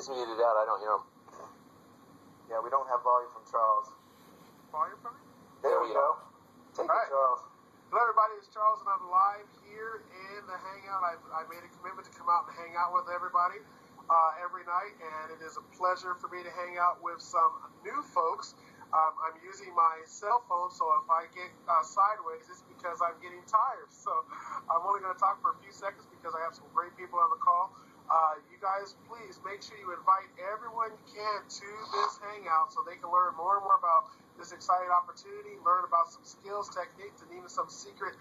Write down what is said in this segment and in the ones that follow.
He's muted out. I don't hear him. Yeah, we don't have volume from Charles. Volume from me? There we go. Take it, Charles. Hello, everybody. It's Charles, and I'm live here in the Hangout. I made a commitment to come out and hang out with everybody every night, and it is a pleasure for me to hang out with some new folks. I'm using my cell phone, so if I get sideways, it's because I'm getting tired. So I'm only going to talk for a few seconds because I have some great people on the call. You guys, please make sure you invite everyone you can to this hangout so they can learn more and more about this exciting opportunity, learn about some skills, techniques, and even some secret,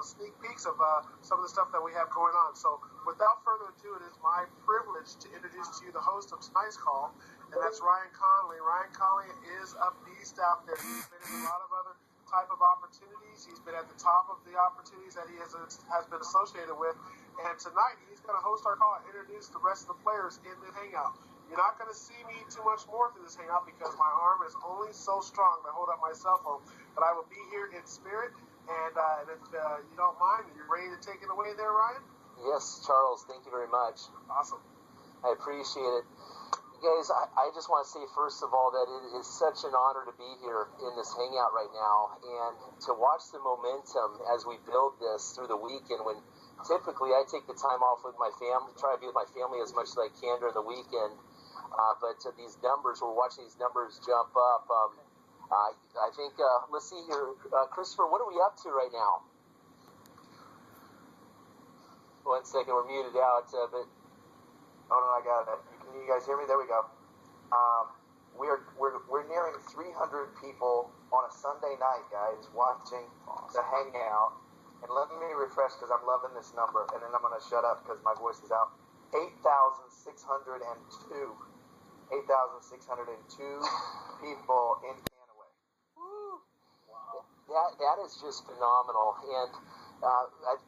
sneak peeks of some of the stuff that we have going on. So without further ado, it is my privilege to introduce to you the host of tonight's call, and that's Ryan Conley. Ryan Conley is a beast out there. He's been in a lot of other type of opportunities. He's been at the top of the opportunities that he has been associated with. And tonight, he's going to host our call and introduce the rest of the players in the hangout. You're not going to see me too much more through this hangout because my arm is only so strong to hold up my cell phone. But I will be here in spirit. And if you don't mind, you're ready to take it away there, Ryan? Yes, Charles. Thank you very much. Awesome. I appreciate it. Guys, I just want to say, first of all, that it is such an honor to be here in this hangout right now and to watch the momentum as we build this through the weekend when typically I take the time off with my family, try to be with my family as much as I can during the weekend. But these numbers, we're watching these numbers jump up. I think, let's see here, Christopher, what are we up to right now? 1 second, we're muted out, but... Oh, no, I got it. Can you guys hear me? There we go. We're nearing 300 people on a Sunday night, guys, watching the hangout. And let me refresh because I'm loving this number, and then I'm going to shut up because my voice is out. 8,602. 8,602 people in Kannaway. Woo. Wow. That is just phenomenal. And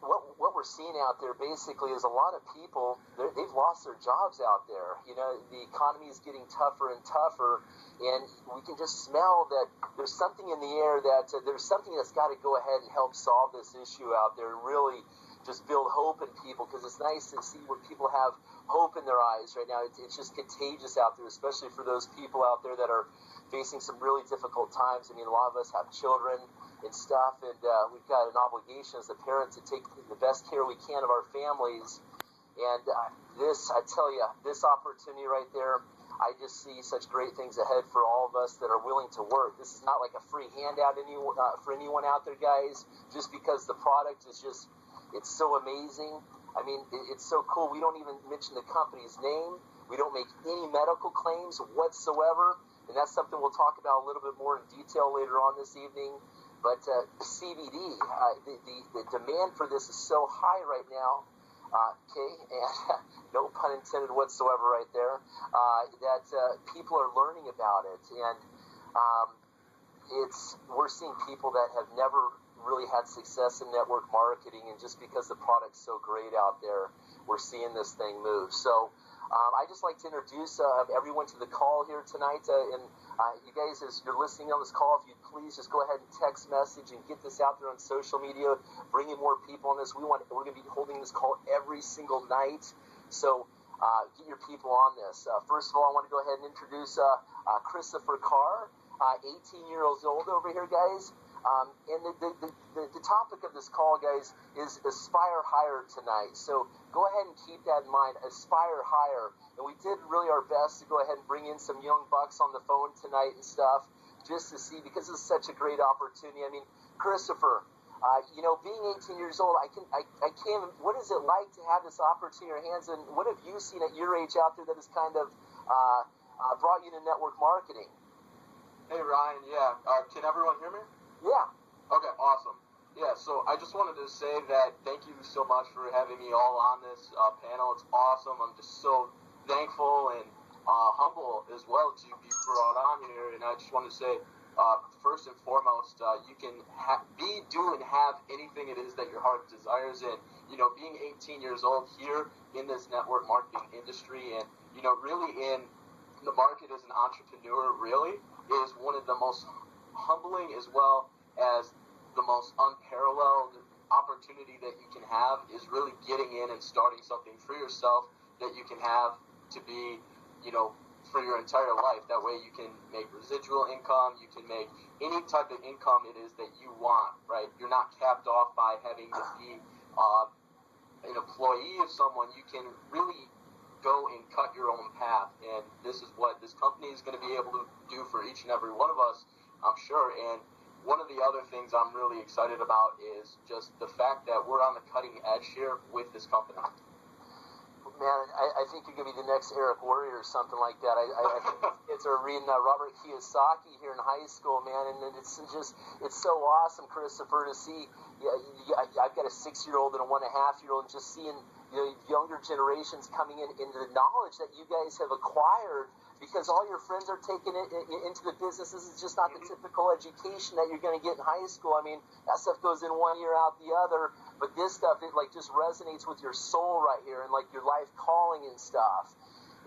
what we're seeing out there basically is a lot of people, they've lost their jobs out there. You know, the economy is getting tougher and tougher, and we can just smell that there's something in the air that there's something that's got to go ahead and help solve this issue out there and really just build hope in people, because it's nice to see where people have hope in their eyes right now. It's just contagious out there, especially for those people out there that are facing some really difficult times. I mean, a lot of us have children and stuff, and we've got an obligation as a parent to take the best care we can of our families. And this, I tell you, this opportunity right there, I just see such great things ahead for all of us that are willing to work. This is not like a free handout for anyone out there, guys, just because the product is just, it's so amazing. I mean, it's so cool. We don't even mention the company's name. We don't make any medical claims whatsoever. And that's something we'll talk about a little bit more in detail later on this evening. But CBD, the demand for this is so high right now, and no pun intended whatsoever right there, that people are learning about it. And we're seeing people that have never really had success in network marketing, and just because the product's so great out there, we're seeing this thing move. So I'd just like to introduce everyone to the call here tonight. And you guys, as you're listening on this call, if you'd please just go ahead and text message and get this out there on social media, bring in more people on this. We're going to be holding this call every single night. So get your people on this. First of all, I want to go ahead and introduce Christopher Carr, 18 years old over here, guys. And the topic of this call, guys, is Aspire Higher tonight. So go ahead and keep that in mind, Aspire Higher. And we did really our best to go ahead and bring in some young bucks on the phone tonight and stuff, just to see, because it's such a great opportunity. I mean, Christopher, being 18 years old, I can't, what is it like to have this opportunity in your hands, and what have you seen at your age out there that has kind of brought you to network marketing? Hey, Ryan, yeah. Can everyone hear me? Yeah. Okay, awesome. Yeah, so I just wanted to say that thank you so much for having me all on this panel. It's awesome. I'm just so thankful and humble as well to be brought on here. And I just want to say, first and foremost, you can be, do, and have anything it is that your heart desires. And, being 18 years old here in this network marketing industry and, really in the market as an entrepreneur really is one of the most humbling as well as the most unparalleled opportunity that you can have is really getting in and starting something for yourself that you can have to be, for your entire life. That way you can make residual income, you can make any type of income it is that you want, right? You're not capped off by having to be an employee of someone. You can really go and cut your own path, and this is what this company is going to be able to do for each and every one of us, I'm sure. And one of the other things I'm really excited about is just the fact that we're on the cutting edge here with this company. Man, I think you're going to be the next Eric Warrior or something like that. I think kids are reading Robert Kiyosaki here in high school, man, and it's so awesome, Christopher, to see. I've got a 6-year-old and a 1.5-year-old, and just seeing younger generations coming into the knowledge that you guys have acquired, because all your friends are taking it into the business. This is just not the typical education that you're going to get in high school. I mean, that stuff goes in one ear out the other, but this stuff, it like just resonates with your soul right here, and like your life calling and stuff.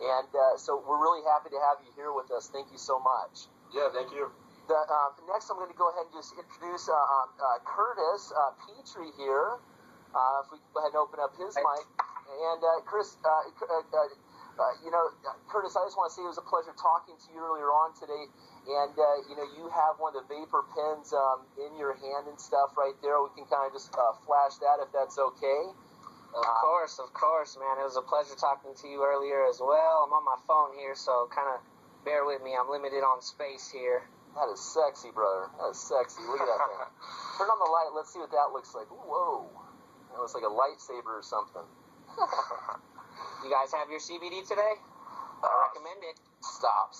And so we're really happy to have you here with us. Thank you so much. Yeah, thank you. Next, I'm going to go ahead and just introduce Curtis Petrie here. If we can go ahead and open up his mic. And Chris, Curtis, I just want to say it was a pleasure talking to you earlier on today. And, you have one of the vapor pens in your hand and stuff right there. We can kind of just flash that if that's okay. Of course, man. It was a pleasure talking to you earlier as well. I'm on my phone here, so kind of bear with me. I'm limited on space here. That is sexy, brother. That is sexy. Look at that thing. Turn on the light. Let's see what that looks like. Whoa. That looks like a lightsaber or something. You guys have your CBD today? I recommend it. Stop.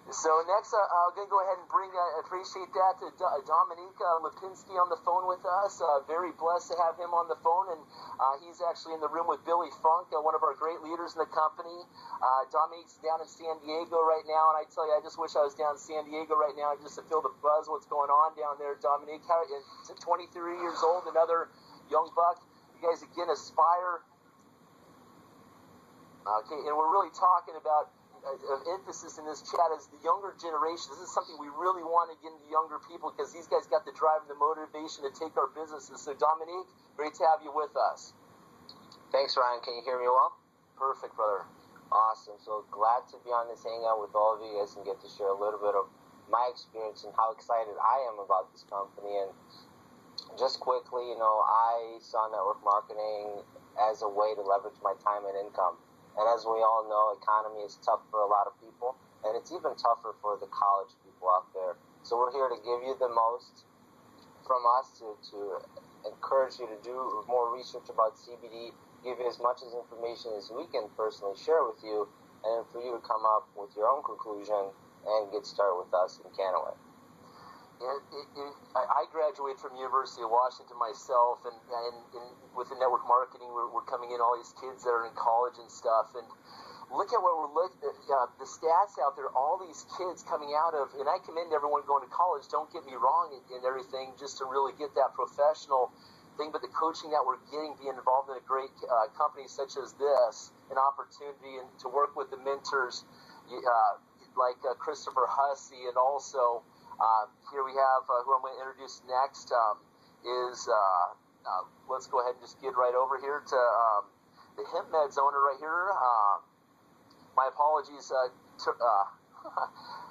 So next, I'm going to go ahead and bring, appreciate that, Dominique Lipinski on the phone with us. Very blessed to have him on the phone, and he's actually in the room with Billy Funk, one of our great leaders in the company. Dominique's down in San Diego right now, and I tell you, I just wish I was down in San Diego right now just to feel the buzz, what's going on down there. Dominique, 23 years old, another young buck. You guys, again, aspire. Okay, and we're really talking about of emphasis in this chat is the younger generation. This is something we really want to get into younger people, because these guys got the drive and the motivation to take our businesses. So, Dominique, great to have you with us. Thanks, Ryan. Can you hear me well? Perfect, brother. Awesome. So glad to be on this hangout with all of you guys and get to share a little bit of my experience and how excited I am about this company. And just quickly, I saw network marketing as a way to leverage my time and income. And as we all know, economy is tough for a lot of people, and it's even tougher for the college people out there. So we're here to give you the most from us to encourage you to do more research about CBD, give you as much information as we can personally share with you, and for you to come up with your own conclusion and get started with us in Kannaway. I graduated from University of Washington myself, and with the network marketing, we're coming in all these kids that are in college and stuff, and look at what we're looking at, the stats out there, all these kids coming out of, and I commend everyone going to college, don't get me wrong, and everything, just to really get that professional thing, but the coaching that we're getting, being involved in a great company such as this, an opportunity and to work with the mentors like Christopher Hussey, and also here we have, who I'm going to introduce next, let's go ahead and just get right over here to the Hemp Meds owner right here. My apologies,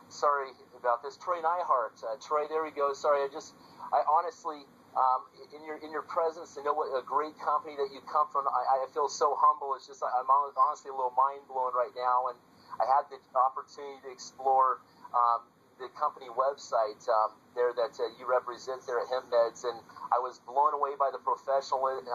sorry about this. Troy Neihart. Troy, there we go. Sorry, I honestly, in your presence, to know what a great company that you come from, I feel so humble. It's just, I'm honestly a little mind blown right now, and I had the opportunity to explore the company website there that you represent there at Hemp Meds, and I was blown away by the professionalism,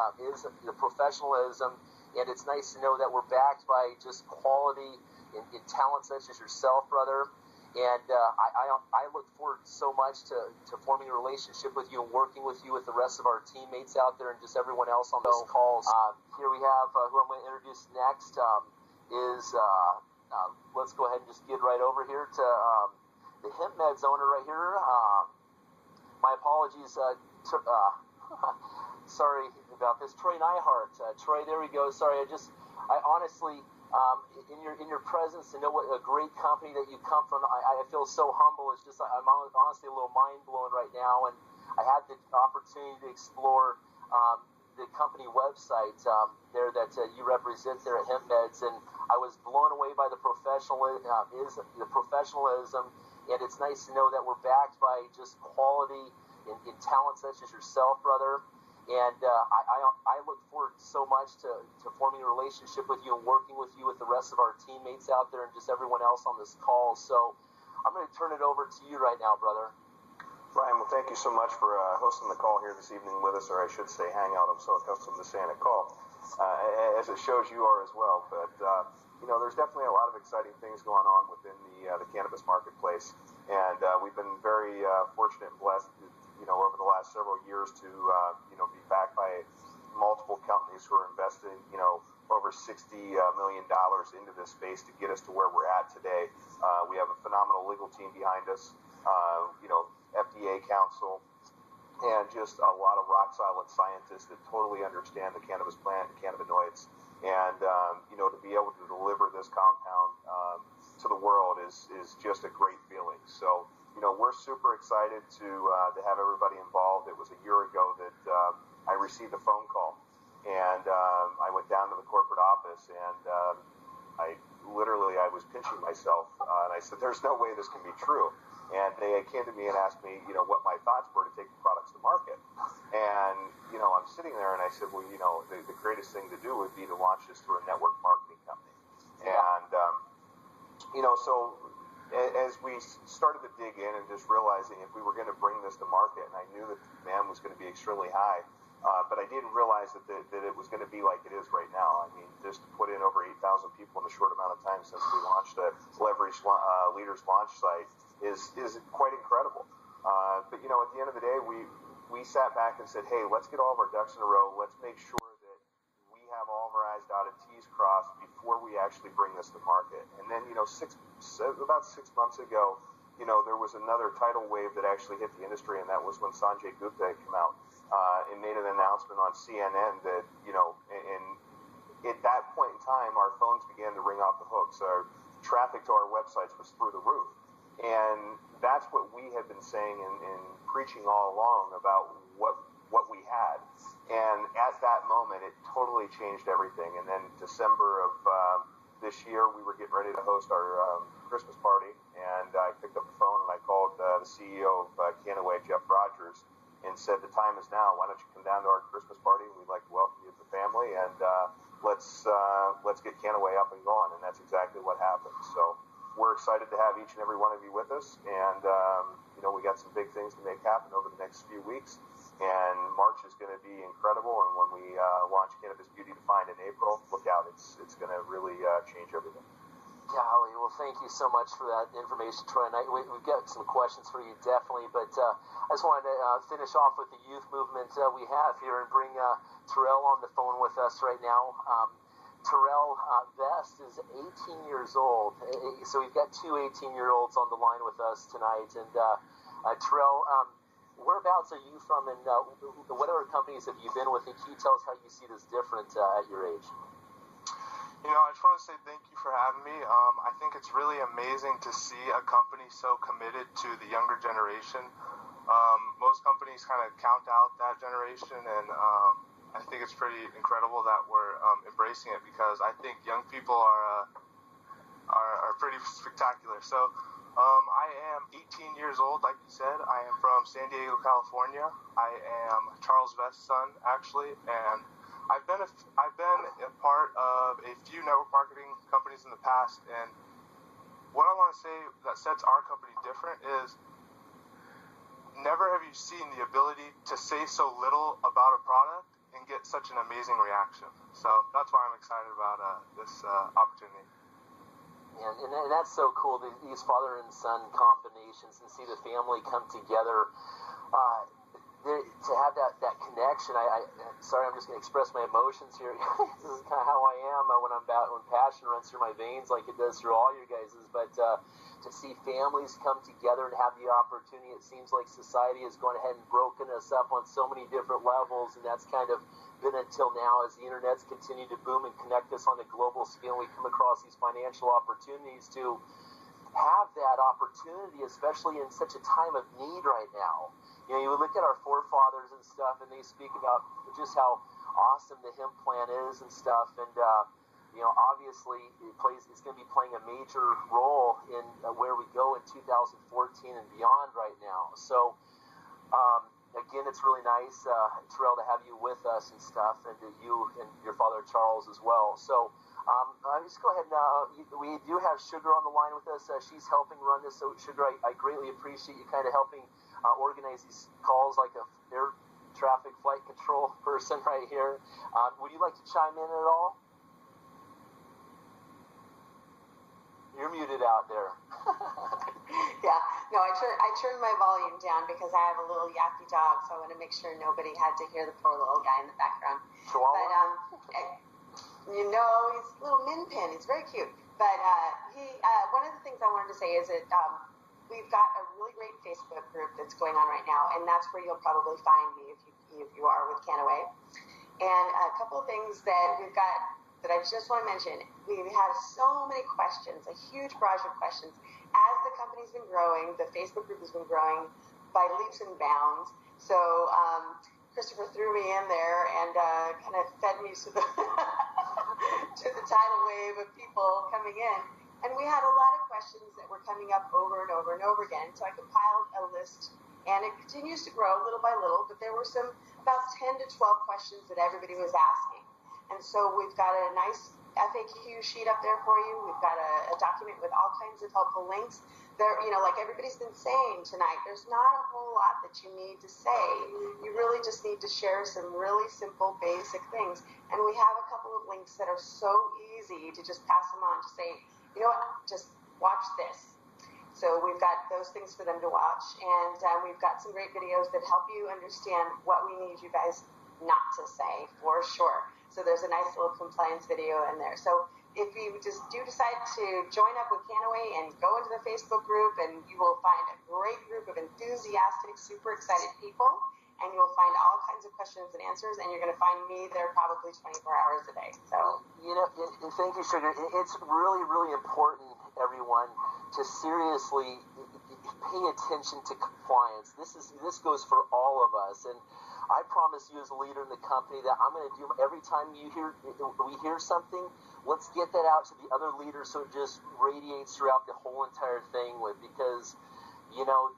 and it's nice to know that we're backed by just quality in talent such as yourself, brother. And I look forward so much to forming a relationship with you and working with you, with the rest of our teammates out there, and just everyone else on this call. Here we have, who I'm going to introduce next, let's go ahead and just get right over here to the Hemp Meds owner right here. My apologies, sorry about this. Troy Neihart. Troy, there we go. Sorry, I honestly, in your presence, to know what a great company that you come from, I feel so humble. It's just, I'm honestly a little mind blown right now, and I had the opportunity to explore the the company website there that you represent there at Hemp Meds, and I was blown away by the professionalism, and it's nice to know that we're backed by just quality in talent such as yourself, brother. And I look forward so much to forming a relationship with you and working with you with the rest of our teammates out there and just everyone else on this call. So I'm going to turn it over to you right now, brother. Brian, well, thank you so much for hosting the call here this evening with us, or I should say hangout. I'm so accustomed to saying a call, as it shows you are as well. But, there's definitely a lot of exciting things going on within the cannabis marketplace. And we've been very fortunate and blessed, over the last several years to, be backed by multiple companies who are investing, over $60 million into this space to get us to where we're at today. We have a phenomenal legal team behind us, FDA counsel, and just a lot of rock-solid scientists that totally understand the cannabis plant and cannabinoids. And, to be able to deliver this compound to the world is just a great feeling. So, we're super excited to have everybody involved. It was a year ago that I received a phone call, and I went down to the corporate office, and I was pinching myself, and I said, "There's no way this can be true." And they came to me and asked me, what my thoughts were to take the products to market. And, I'm sitting there and I said, well, the greatest thing to do would be to launch this through a network marketing company. And, so as we started to dig in and just realizing if we were going to bring this to market, and I knew that the demand was going to be extremely high, but I didn't realize that it was going to be like it is right now. I mean, just to put in over 8,000 people in a short amount of time since we launched a Leverage Leaders launch site is quite incredible. But, at the end of the day, we sat back and said, hey, let's get all of our ducks in a row. Let's make sure that we have all of our I's dotted, T's crossed before we actually bring this to market. And then, about 6 months ago, there was another tidal wave that actually hit the industry, and that was when Sanjay Gupta had come out and made an announcement on CNN that, and at that point in time, our phones began to ring off the hooks. Our traffic to our websites was through the roof. And that's what we had been saying and preaching all along about what we had. And at that moment, it totally changed everything. And then December of this year, we were getting ready to host our Christmas party. And I picked up the phone and I called the CEO of Kannaway, Jeff Rogers, and said, the time is now. Why don't you come down to our Christmas party? We'd like to welcome you to the family. And let's get Kannaway up and going. And that's exactly what happened. So we're excited to have each and every one of you with us, and we got some big things to make happen over the next few weeks, and March is going to be incredible, and when we launch Cannabis Beauty Defined in April, look out, it's going to really change everything. Golly, well, thank you so much for that information, Troy. And we've got some questions for you, definitely, but I just wanted to finish off with the youth movement we have here and bring Terrell on the phone with us right now. Terrell Vest is 18 years old, so we've got two 18-year-olds on the line with us tonight. And Terrell, whereabouts are you from, and what other companies have you been with? And can you tell us how you see this different at your age? I just want to say thank you for having me. I think it's really amazing to see a company so committed to the younger generation. Most companies kind of count out that generation, and I think it's pretty incredible that we're embracing it, because I think young people are pretty spectacular. So I am 18 years old, like you said. I am from San Diego, California. I am Charles Vest's son, actually, and I've been a part of a few network marketing companies in the past. And what I want to say that sets our company different is never have you seen the ability to say so little about a product and get such an amazing reaction. So that's why I'm excited about this opportunity. And that's so cool, these father and son combinations, and see the family come together. To have that connection, sorry, I'm just going to express my emotions here. This is kind of how I am when passion runs through my veins like it does through all your guys's. But to see families come together and have the opportunity, it seems like society has gone ahead and broken us up on so many different levels, and that's kind of been until now as the internet's continued to boom and connect us on a global scale. We come across these financial opportunities to have that opportunity, especially in such a time of need right now. You would look at our forefathers and stuff, and they speak about just how awesome the hemp plant is and stuff. And obviously it's going to be playing a major role in where we go in 2014 and beyond right now. So again, it's really nice, Terrell, to have you with us and stuff, and you and your father Charles as well. So just go ahead now. We do have Sugar on the line with us. She's helping run this. So Sugar, I greatly appreciate you kind of helping organize these calls like a air traffic flight control person right here. Would you like to chime in at all? You're muted out there. Yeah, no, I turned my volume down because I have a little yappy dog, so I want to make sure nobody had to hear the poor little guy in the background. Chihuahua? But he's a little min pin. He's very cute. But one of the things I wanted to say is that we've got a really great Facebook group that's going on right now, and that's where you'll probably find me if you are with Kannaway. And a couple of things that we've got that I just want to mention. We've had so many questions, a huge barrage of questions. As the company's been growing, the Facebook group has been growing by leaps and bounds. So Christopher threw me in there and kind of fed me to the to the tidal wave of people coming in. And we had a lot of questions that were coming up over and over and over again. So I compiled a list, and it continues to grow little by little, but there were about 10 to 12 questions that everybody was asking. And so we've got a nice FAQ sheet up there for you. We've got a document with all kinds of helpful links. There, like everybody's been saying tonight, there's not a whole lot that you need to say. You really just need to share some really simple, basic things. And we have a couple of links that are so easy to just pass them on to say, you know what, just watch this. So we've got those things for them to watch. And we've got some great videos that help you understand what we need you guys not to say, for sure. So there's a nice little compliance video in there. So if you just do decide to join up with Kannaway and go into the Facebook group, and you will find a great group of enthusiastic, super excited people, and you'll find all kinds of questions and answers, and you're going to find me there probably 24 hours a day. So thank you, Sugar. It's really, really important, everyone, to seriously pay attention to compliance. This goes for all of us, and I promise you as a leader in the company that I'm going to do every time we hear something, let's get that out to the other leaders so it just radiates throughout the whole entire thing because,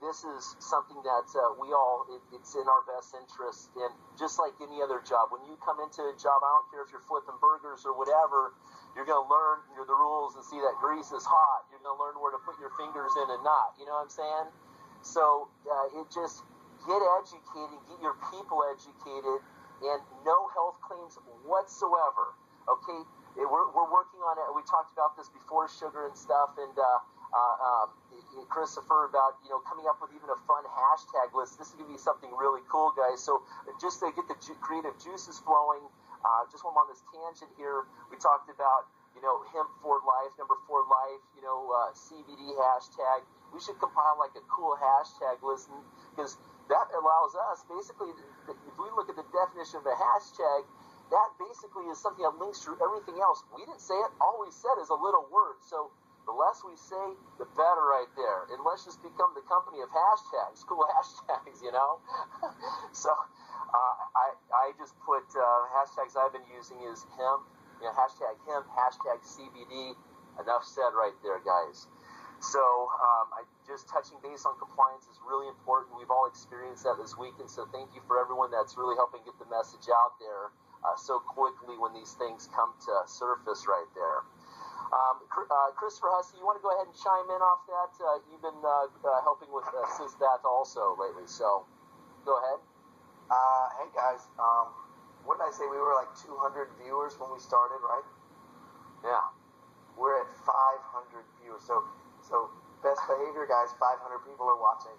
this is something that it's in our best interest. And just like any other job, when you come into a job, I don't care if you're flipping burgers or whatever, you're going to learn the rules and see that grease is hot. You're going to learn where to put your fingers in and not. You know what I'm saying? So get educated, get your people educated, and no health claims whatsoever. Okay, we're working on it. We talked about this before, Sugar and stuff, and Christopher about coming up with even a fun hashtag list. This is gonna be something really cool, guys. So just to get the creative juices flowing, just while I'm on this tangent here, we talked about hemp for life, number 4 life, CBD hashtag. We should compile like a cool hashtag list because that allows us, basically, if we look at the definition of a hashtag, that basically is something that links through everything else. We didn't say it. All we said is a little word. So the less we say, the better right there. And let's just become the company of hashtags, cool hashtags, So I just put hashtags I've been using is hemp, hashtag hemp, hashtag CBD. Enough said right there, guys. So just touching base on compliance is really important. We've all experienced that this week, and so thank you for everyone that's really helping get the message out there so quickly when these things come to surface right there. Christopher Hussey, you want to go ahead and chime in off that? You've been helping with assist that also lately, so go ahead. Hey guys, what did I say? We were like 200 viewers when we started, right? Yeah. We're at 500 viewers, so best behavior, guys. 500 people are watching.